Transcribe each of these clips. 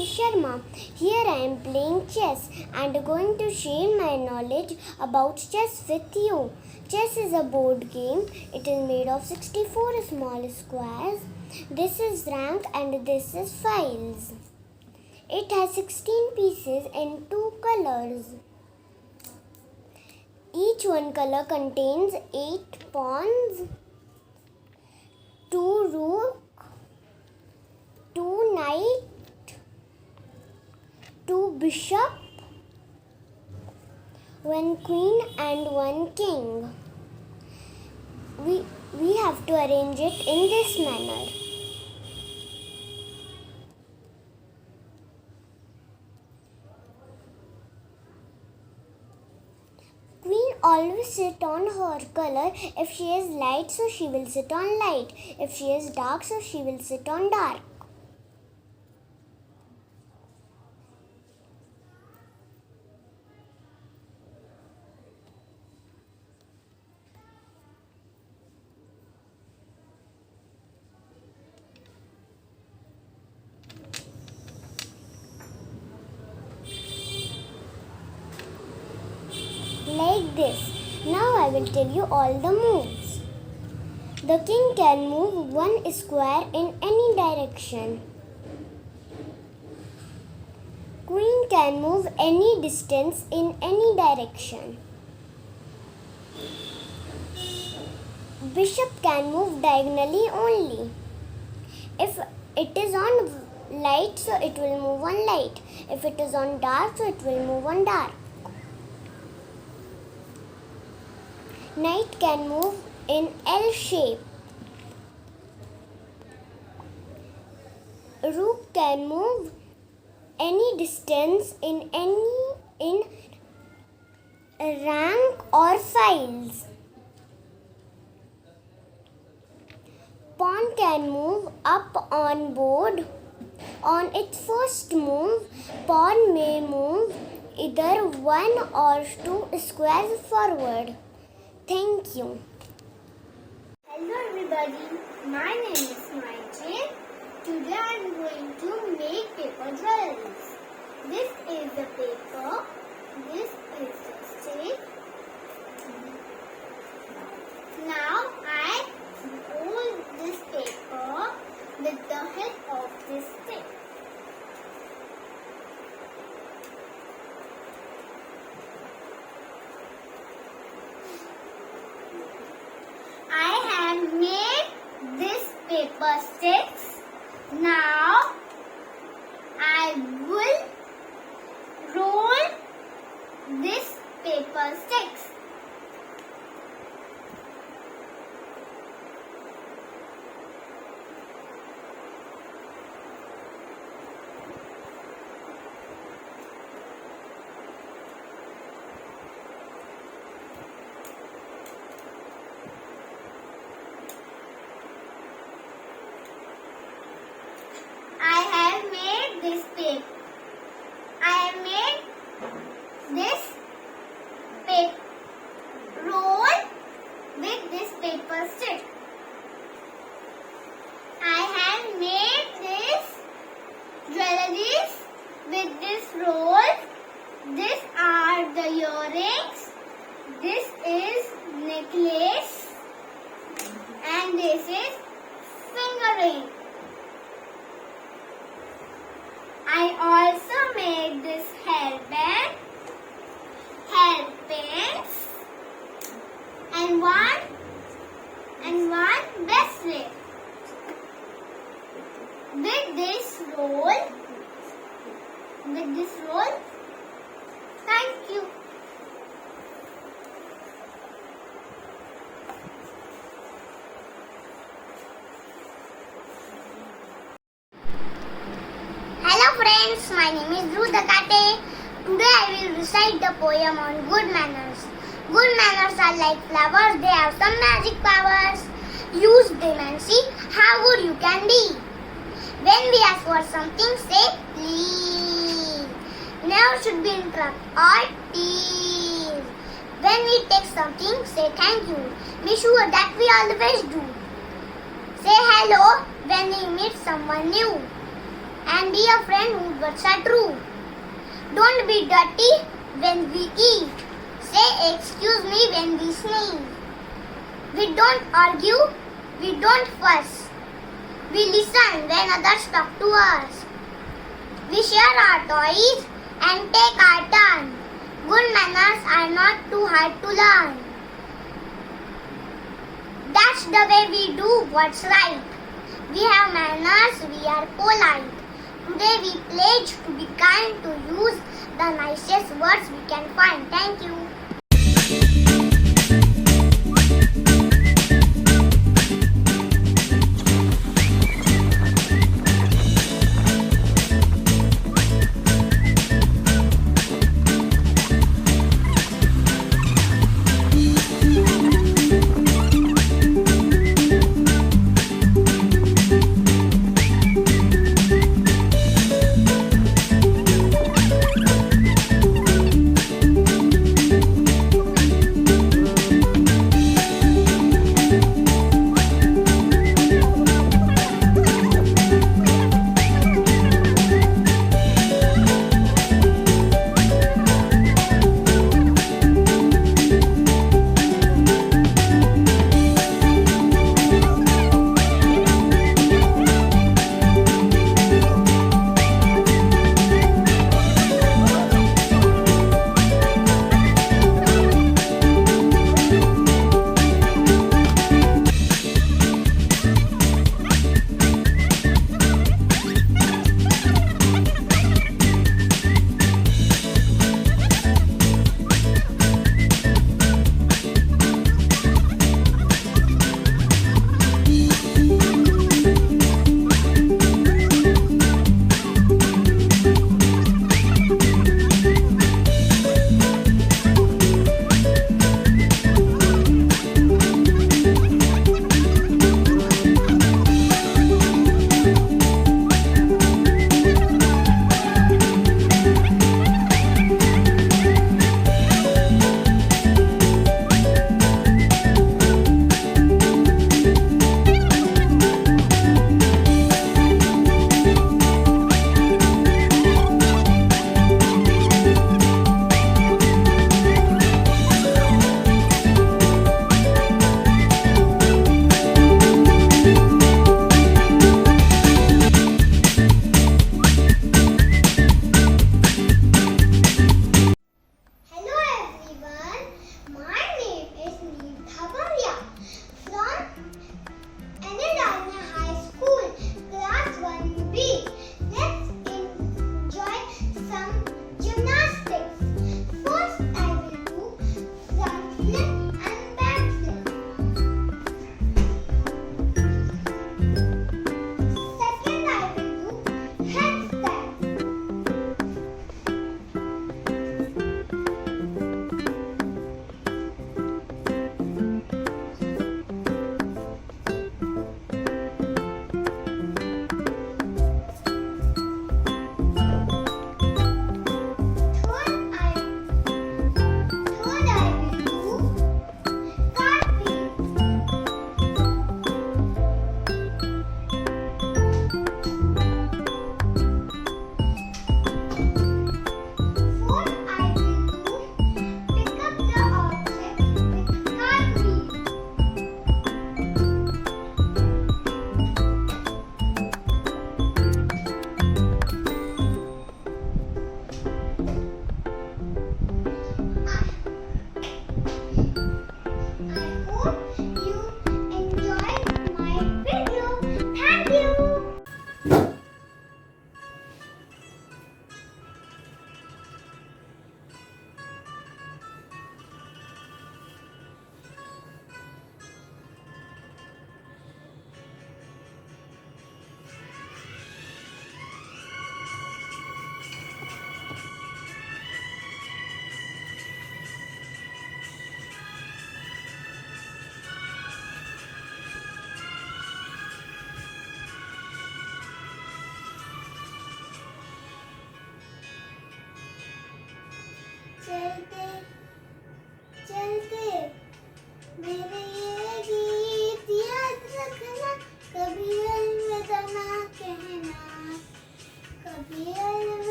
Sakshi Sharma. Here I am playing chess and going to share my knowledge about chess with you. Chess is a board game. It is made of 64 small squares. This is rank and this is files. It has 16 pieces in 2 colors. Each one color contains 8 pawns, 2 rook, 2 knight, 2 bishop, 1 queen and 1 king. We have to arrange it in this manner. Queen always sit on her color. If she is light, so she will sit on light. If she is dark, so she will sit on dark. Like this. Now I will tell you all the moves. The king can move 1 square in any direction. Queen can move any distance in any direction. Bishop can move diagonally only. If it is on light, so it will move on light. If it is on dark, so it will move on dark. Knight can move in L shape. Rook can move any distance in rank or files. Pawn can move up on board. On its first move, pawn may move either 1 or 2 squares forward. Thank you. Hello everybody, my name is Maijin. Today I am going to make paper jewelries. This is the paper, this is the stick. Now I roll this paper with the help of this stick. I have made this paper sticks. Now I will roll this paper sticks. I have made this paper. I have made this paper roll with this paper stick. I have made this jewelries with this roll. These are the earrings. This is necklace. And this is finger ring. I also made this hairband, hairpins, and one bracelet. With this roll, thank you. Hello friends, my name is Dhruv Dakate. Today I will recite the poem on good manners. Good manners are like flowers, they have some magic powers. Use them and see how good you can be. When we ask for something, say please. Never should be interrupt or tease. When we take something, say thank you. Be sure that we always do. Say hello when we meet someone new. and be a friend whose words are true. Don't be dirty when we eat. Say excuse me when we sneeze. We don't argue, we don't fuss. We listen when others talk to us. We share our toys and take our turn. Good manners are not too hard to learn. That's the way we do what's right. We have manners, we are polite. Today we pledge to be kind, to use the nicest words we can find. Thank you. चलते चलते मेरे ये गीत याद रखना, कभी अलविदा ना कहना,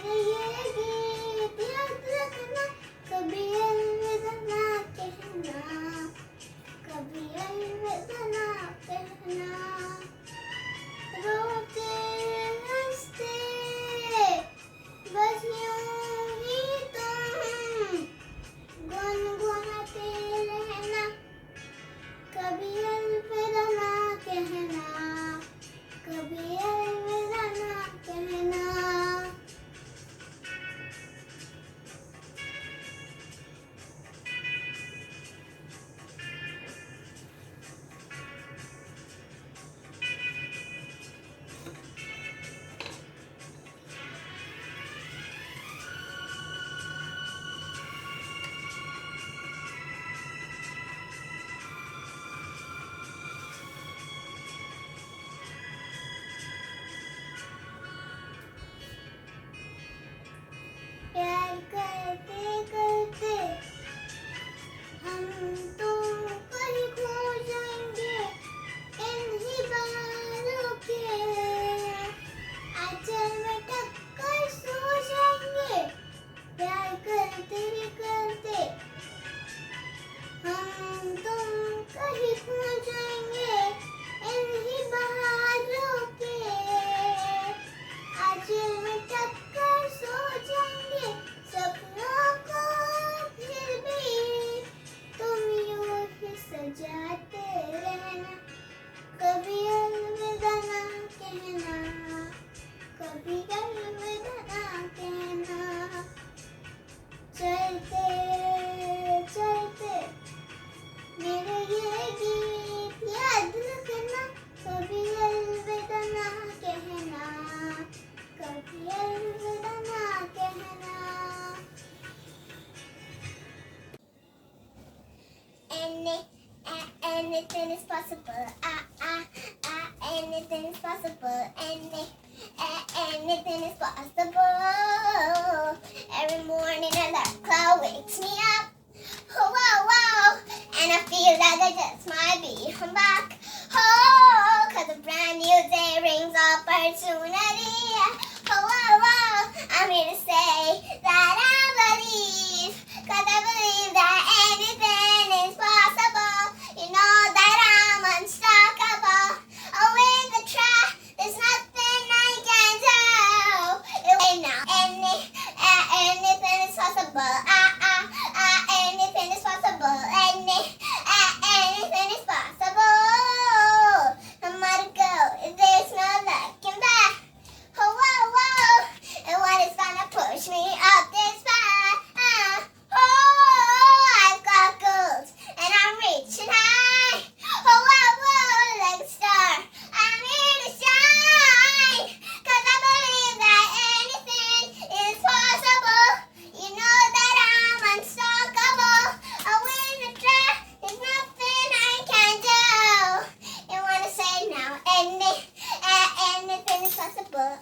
मेरे ये गीत याद रखना, कभी अलविदा ना कहना, कभी अलविदा ना कहना। रोते हंसते बस यूं ही तुम गुनगुनाते रहना, कभी अलविदा ना कहना, कभी अलविदा ना कहना। प्यार करते करते हम तो कहीं खो जाएंगे इन्हीं बालों के आंचल में टक्कर सो जाएंगे। प्यार करते करते हम तुम कहीं खो जाएंगे इन्हीं बालों के आंचल में टक्कर सो जाएंगे। सपनों को फिर भी तुम यूं ही सजाते रहना, कभी अलविदा ना कहना, कभी अलविदा ना कहना। चलते चलते मेरे ये गीत याद रखना, कभी अलविदा ना कहना, कभी अलविदा ना कहना। Anything is possible. Anything is possible. Anything is possible. Every morning a dark cloud wakes me up. Oh, wow, wow. And I feel like I just might be back. Oh, 'cause a brand new day brings opportunity. Oh, wow, wow. I'm here to say that I believe. 'Cause I believe that anything is possible. You know that I'm unstoppable. Oh, in the try, there's nothing I can do. Wait now, anything is possible. Anything is possible. Anything is possible. No matter go, there's no looking back. Oh, whoa, whoa. And what is gonna push me up this path? Oh, I've got goals and I'm reaching high. Oh, whoa, whoa, like a star, I'm here to shine. 'Cause I believe that anything is possible. You know that I'm unstoppable. Oh, in the trap, there's nothing I can do. You wanna say now, anything is possible.